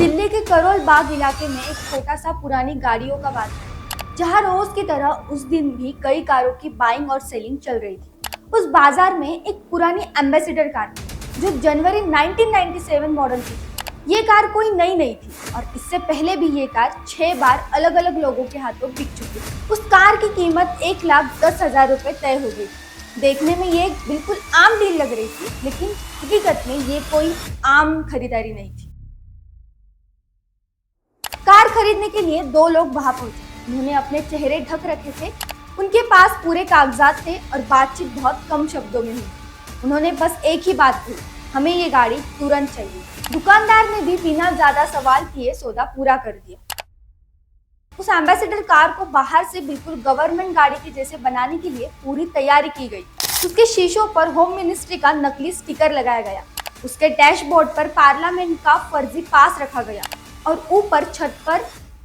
दिल्ली के करोल बाग इलाके में एक छोटा सा पुरानी गाड़ियों का बाजार है, जहां रोज की तरह उस दिन भी कई कारों की बाइंग और सेलिंग चल रही थी। उस बाजार में एक पुरानी एम्बेसडर कार थी, जो जनवरी 1997 मॉडल की थी। ये कार कोई नई नहीं थी और इससे पहले भी ये कार 6 बार अलग अलग लोगों के हाथों बिक चुकी थी। उस कार की कीमत 1,10,000 रुपए तय हो गई थी। देखने में ये बिल्कुल आम डील लग रही थी, लेकिन हकीकत में ये कोई आम खरीदारी नहीं थी। कार खरीदने के लिए दो लोग वहां पहुंचे। उन्होंने अपने चेहरे ढक रखे थे, उनके पास पूरे कागजात थे और बातचीत बहुत कम शब्दों में हुई। उन्होंने बस एक ही बात कही, हमें ये गाड़ी तुरंत चाहिए। दुकानदार ने भी बिना ज्यादा सवाल किए सौदा पूरा कर दिया। उस एम्बेसडर कार को बाहर से बिल्कुल गवर्नमेंट गाड़ी के जैसे बनाने के लिए पूरी तैयारी की गई। उसके शीशों पर होम मिनिस्ट्री का नकली स्टिकर लगाया गया। उसके डैशबोर्ड पर पार्लियामेंट का फर्जी पास रखा गया और ऊपर छत पर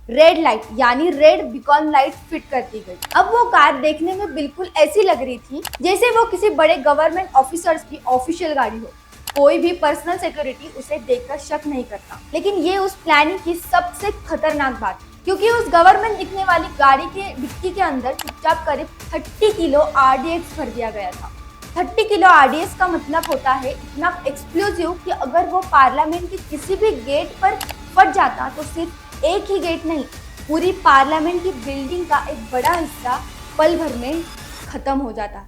रेड लाइट यानी रेड बीकॉन लाइट फिट कर दी गई। अब वो कार देखने में बिल्कुल ऐसी लग रही थी जैसे वो किसी बड़े गवर्नमेंट ऑफिसर्स की ऑफिशियल गाड़ी हो। कोई भी पर्सनल सिक्योरिटी उसे देखकर शक नहीं करता। लेकिन ये उस प्लानिंग की सबसे खतरनाक बात, क्योंकि उस गवर्नमेंट दिखने वाली गाड़ी के डिक्की के अंदर चुपचाप करीब 30 किलो आरडीएक्स भर दिया गया था। 30 किलो आरडीएक्स का मतलब होता है इतना एक्सप्लोजिव कि अगर वो पार्लियामेंट के किसी भी गेट पर फट जाता तो सिर्फ एक ही गेट नहीं, पूरी पार्लियामेंट की बिल्डिंग का एक बड़ा हिस्सा पल भर में खत्म हो जाता।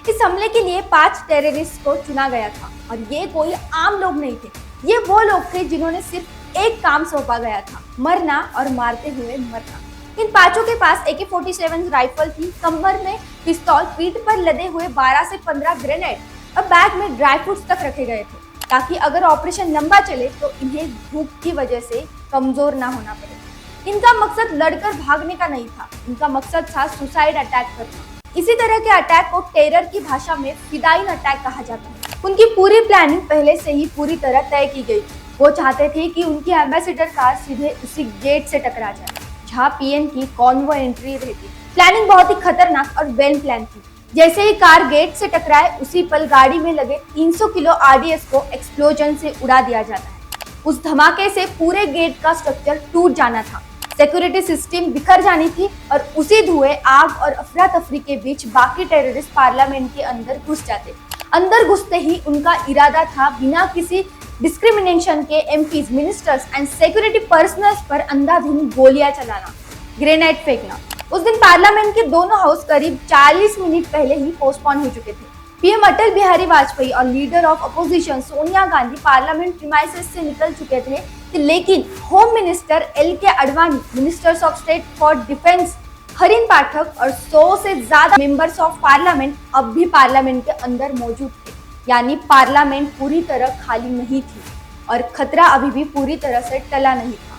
इस हमले के लिए 5 टेररिस्ट को चुना गया था और ये कोई आम लोग नहीं थे। ये वो लोग थे जिन्होंने सिर्फ एक काम सौंपा गया था, मरना और मारते हुए मरना। इन पांचों के पास AK-47 राइफल थी, कमर में पिस्तौल, पीठ पर लदे हुए 12 से 15 ग्रेनेड और बैग में ड्राई फ्रूट्स तक रखे गए थे, ताकि अगर ऑपरेशन लंबा चले तो इन्हें भूख की वजह से कमजोर ना होना पड़े। इनका मकसद लड़कर भागने का नहीं था, इनका मकसद था सुसाइड अटैक करना। इसी तरह के अटैक को टेरर की भाषा में फिदाइन अटैक कहा जाता है। उनकी पूरी प्लानिंग पहले से ही पूरी तरह तय की गई थी। वो चाहते थे कि उनकी एम्बेसडर कार सीधे उसी गेट से टकरा जाए जहाँ पीएम की कॉन्वॉय एंट्री रहती। प्लानिंग बहुत ही खतरनाक और वेल प्लान थी। जैसे ही कार गेट से टकराए उसी पल गाड़ी में लगे 300 किलो आरडीएक्स को एक्सप्लोजन से उड़ा दिया जाता है। उस धमाके से पूरे गेट का स्ट्रक्चर टूट जाना था, सिक्योरिटी सिस्टम बिखर जानी थी और उसी धुएं, आग और अफरा तफरी के बीच बाकी टेररिस्ट पार्लियामेंट के अंदर घुस जाते। अंदर घुसते ही उनका इरादा था बिना किसी डिस्क्रिमिनेशन के MPs, ministers and security personnels पर अंधाधुंध गोलियां चलाना, ग्रेनेड फेंकना। उस दिन पार्लियामेंट के दोनों हाउस करीब 40 मिनट पहले ही पोस्टपोन हो चुके थे। पीएम अटल बिहारी वाजपेयी और leader of opposition Sonia Gandhi parliament premises से निकल चुके थे, लेकिन home minister LK Advani, ministers of state for defence Harin Pathak और 100 से ज्यादा मेंबर्स ऑफ पार्लियामेंट अब भी पार्लियामेंट के अंदर मौजूद थे। यानी पार्लियामेंट पूरी तरह खाली नहीं थी और खतरा अभी भी पूरी तरह से टला नहीं था।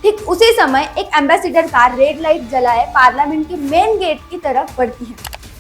ठीक उसी समय एक एम्बेसडर कार रेड लाइट जलाए पार्लियामेंट के मेन गेट की तरफ बढ़ती है।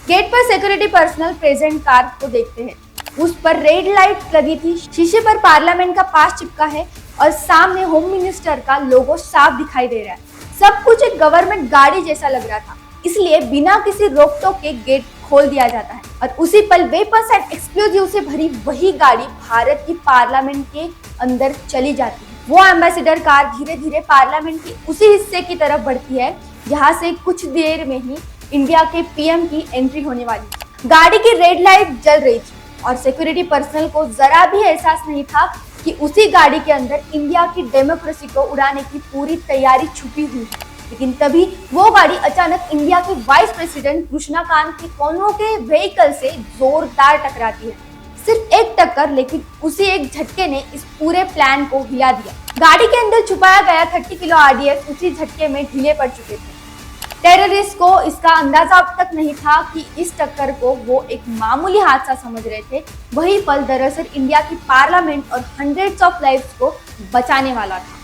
गेट पर सिक्योरिटी पर्सनल प्रेजेंट कार को देखते हैं। उस पर रेड लाइट लगी थी, शीशे पर पार्लियामेंट का पास चिपका है और सामने होम मिनिस्टर का लोगो साफ दिखाई दे रहा है। सब कुछ एक गवर्नमेंट गाड़ी जैसा लग रहा था, इसलिए बिना किसी रोक टोक के गेट खोल दिया जाता है और उसी पल वेपन्स एंड एक्सप्लोजिव से भरी वही गाड़ी भारत की पार्लियामेंट के अंदर चली जाती है। वो एम्बेसडर कार धीरे धीरे पार्लियामेंट के उसी हिस्से की तरफ बढ़ती है जहाँ से कुछ देर में ही इंडिया के पीएम की एंट्री होने वाली। गाड़ी की रेड लाइट जल रही थी और सिक्योरिटी पर्सनल को जरा भी एहसास नहीं था कि उसी गाड़ी के अंदर इंडिया की डेमोक्रेसी को उड़ाने की पूरी तैयारी छुपी हुई है। लेकिन तभी वो गाड़ी अचानक इंडिया के वाइस प्रेसिडेंट कृष्णाकांत के कोनों के व्हीकल से जोरदार टकराती है। सिर्फ एक टक्कर, लेकिन उसी एक झटके ने इस पूरे प्लान को हिला दिया। गाड़ी के अंदर छुपाया गया 30 किलो आरडीएक्स उसी झटके में ढीले पड़ चुके थे। टेररिस्ट को इसका अंदाजा अब तक नहीं था कि इस टक्कर को वो एक मामूली हादसा समझ रहे थे। वही पल दरअसल इंडिया की पार्लियामेंट और हंड्रेड्स ऑफ लाइव्स को बचाने वाला था।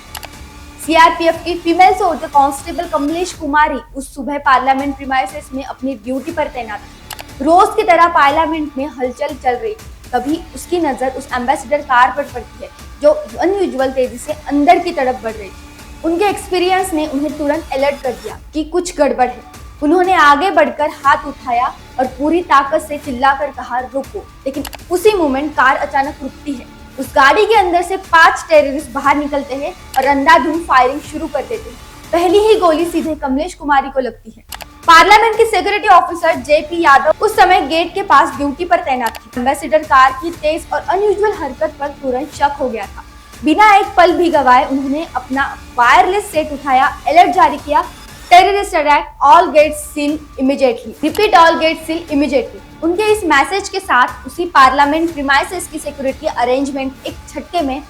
सीआरपीएफ की female soldier constable Kamlesh Kumari उस सुबह पार्लियामेंट प्रीमाइसेस में अपनी ड्यूटी पर तैनात थी। रोज की तरह पार्लियामेंट में हलचल चल रही थी। तभी उसकी नजर उस एम्बेसडर कार पर पड़ती है जो अनयूजुअल तेजी से अंदर की तरफ बढ़ रही थी। उनके एक्सपीरियंस ने उन्हें तुरंत अलर्ट कर दिया कि कुछ गड़बड़ है। उन्होंने आगे बढ़कर हाथ उठाया और पूरी ताकत से चिल्लाकर कहा रुको, लेकिन उसी मोमेंट कार अचानक रुकती है। उस गाड़ी के अंदर से 5 टेररिस्ट बाहर निकलते हैं और अंधाधुंध फायरिंग शुरू कर देते हैं। पहली ही गोली सीधे कमलेश कुमारी को लगती है। पार्लियामेंट की सिक्योरिटी ऑफिसर जेपी यादव उस समय गेट के पास ड्यूटी पर तैनात थी। एम्बेसडर कार की तेज और अनयूजुअल हरकत पर तुरंत शक हो गया था। बिना एक पल भी गवाए उन्होंने अपना वायरलेस सेट उठाया, अलर्ट जारी किया, terrorist attack, all gates seal immediately, repeat all gates seal immediately. उनके इस मैसेज के साथ उसी पार्लियामेंट प्रीमाइसेस की सिक्योरिटी अरेंजमेंट एक झटके में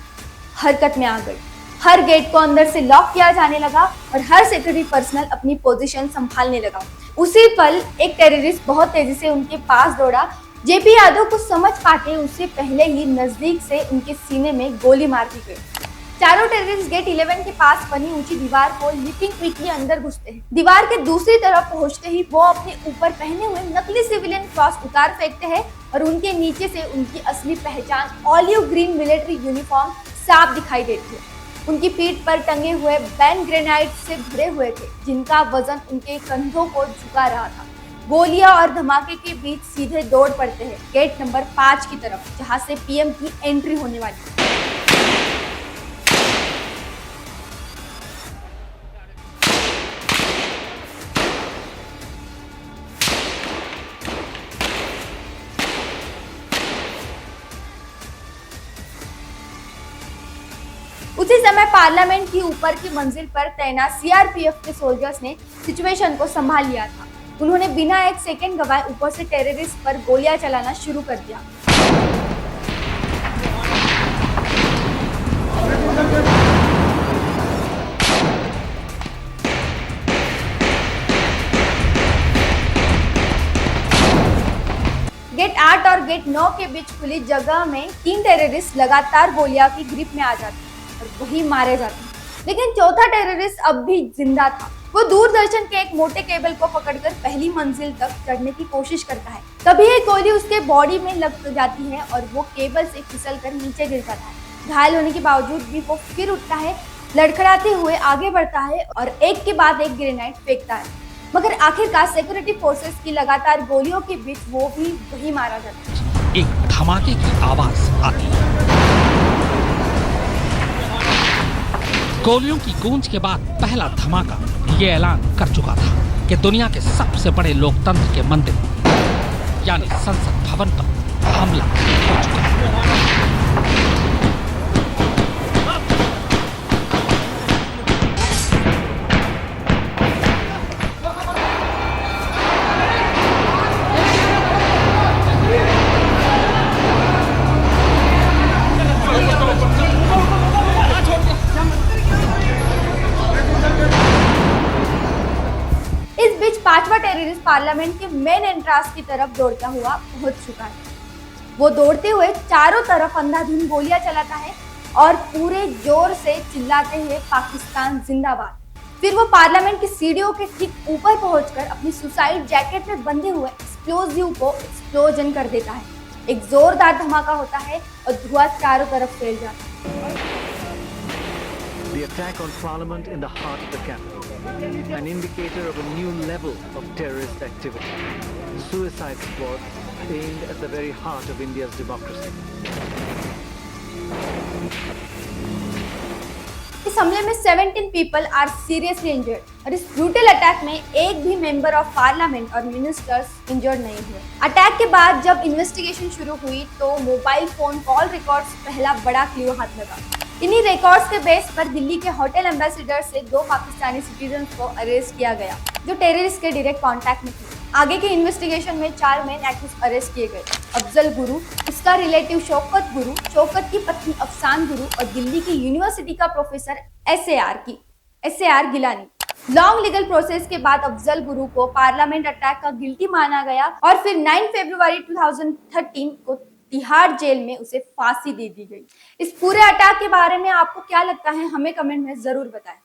हरकत में आ गई। हर गेट को अंदर से लॉक किया जाने लगा और हर सिक्योरिटी पर्सनल अपनी पोजीशन संभालने लगा। उसी पल एक टेररिस्ट बहुत तेजी से उनके पास दौड़ा। जेपी यादव को समझ पाते उससे पहले ही नजदीक से उनके सीने में गोली मार दी गई। चारों टेररिस्ट गेट 11 के पास बनी ऊंची दीवार को लिपिंग क्विकली अंदर घुसते हैं। दीवार के दूसरी तरफ पहुंचते ही वो अपने ऊपर पहने हुए नकली सिविलियन क्रॉस उतार फेंकते हैं और उनके नीचे से उनकी असली पहचान ऑलिव ग्रीन मिलिट्री यूनिफॉर्म साफ दिखाई देती है। उनकी पीठ पर टंगे हुए बैन ग्रेनाइड से भरे हुए थे, जिनका वजन उनके कंधों को झुका रहा था। गोलियां और धमाके के बीच सीधे दौड़ पड़ते हैं गेट नंबर 5 की तरफ, जहां से पीएम की एंट्री होने वाली है। उसी समय पार्लियामेंट की ऊपर की मंजिल पर तैनात सीआरपीएफ के सोल्जर्स ने सिचुएशन को संभाल लिया था। उन्होंने बिना एक सेकंड गवाए ऊपर से टेररिस्ट पर गोलियां चलाना शुरू कर दिया। गेट 8 और गेट 9 के बीच खुली जगह में 3 टेररिस्ट लगातार गोलियां की ग्रिप में आ जाते और वही मारे जाते। लेकिन चौथा टेररिस्ट अब भी जिंदा था। वो दूरदर्शन के एक मोटे केबल को पकड़कर पहली मंजिल तक चढ़ने की कोशिश करता है। तभी एक गोली उसके बॉडी में लग जाती है और वो केबल से फिसलकर नीचे गिर जाता है। घायल होने के बावजूद भी वो फिर उठता है, लड़खड़ाते हुए आगे बढ़ता है और एक के बाद एक ग्रेनेड फेंकता है। मगर आखिरकार सिक्योरिटी फोर्सेस की लगातार गोलियों के बीच वो भी वही मारा जाता है। एक धमाके की आवाज आती है। गोलियों की गूंज के बाद पहला धमाका ये ऐलान कर चुका था कि दुनिया के सबसे बड़े लोकतंत्र के मंदिर यानी संसद भवन पर हमला हो चुका है। पांचवा टेररिस्ट पार्लियामेंट के मेन एंट्रेंस की तरफ दौड़ता हुआ पहुंच चुका है। वो दौड़ते हुए चारों तरफ अंधाधुंध गोलियां चलाता है और पूरे जोर से चिल्लाते हुए पाकिस्तान जिंदाबाद। फिर वो पार्लियामेंट की सीढ़ियों के ठीक ऊपर पहुंचकर अपनी सुसाइड जैकेट में बंधे हुए एक्सप्लोजिव को एक्सप्लोजन कर देता है। एक जोरदार धमाका होता है और धुआं चारों तरफ फैल जाता है। The attack on Parliament in the heart of the capital, an indicator of a new level of terrorist activity. Suicide squad aimed at the very heart of India's democracy. इस हमले में 17 पीपल आर सीरियसली इंजर्ड और इस brutal attack में एक भी member of parliament और ministers injured नहीं हुए। अटैक के बाद जब इन्वेस्टिगेशन शुरू हुई तो मोबाइल फोन कॉल रिकॉर्ड्स पहला बड़ा क्लू हाथ लगा। इन्हीं रिकॉर्ड्स के बेस पर दिल्ली के होटल एम्बेसडर से 2 पाकिस्तानी सिटीजन्स को अरेस्ट किया गया जो टेररिस्ट के डायरेक्ट कांटेक्ट में थे। आगे के इन्वेस्टिगेशन में 4 मेन एक्यूज अरेस्ट किए गए। अफजल गुरु, उसका रिलेटिव शौकत गुरु, शौकत की पत्नी अफसान गुरु और दिल्ली की यूनिवर्सिटी का professor S A R. Geelani. Long legal process के बाद अफजल गुरु को पार्लियामेंट अटैक का गिल्टी माना गया और फिर 9 फरवरी 2013 को तिहाड़ जेल में उसे फांसी दे दी गई। इस पूरे अटैक के बारे में आपको क्या लगता है, हमें कमेंट में जरूर बताएं।